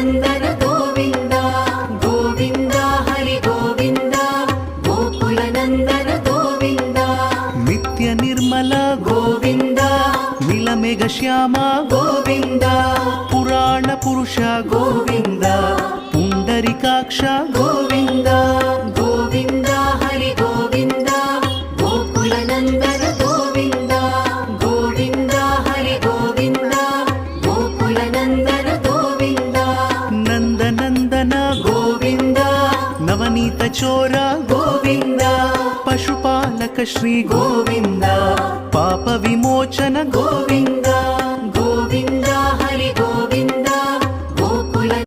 నందన గోవింద గోవింద హరి గోవింద గోకుల నందన గోవింద నిత్య నిర్మల గోవింద నీలమేఘ శ్యామ గోవింద పురాణ పురుష గోవింద పుండరికాక్ష గోవింద గోవింద హరి గోవింద గోకుల నందన గోవింద గోవింద హరి గోవింద గోకుల నందన గోవింద నందనందన గోవింద నవనీత చోర గోవింద పశుపాలక శ్రీ గోవింద పాప విమోచన గోవింద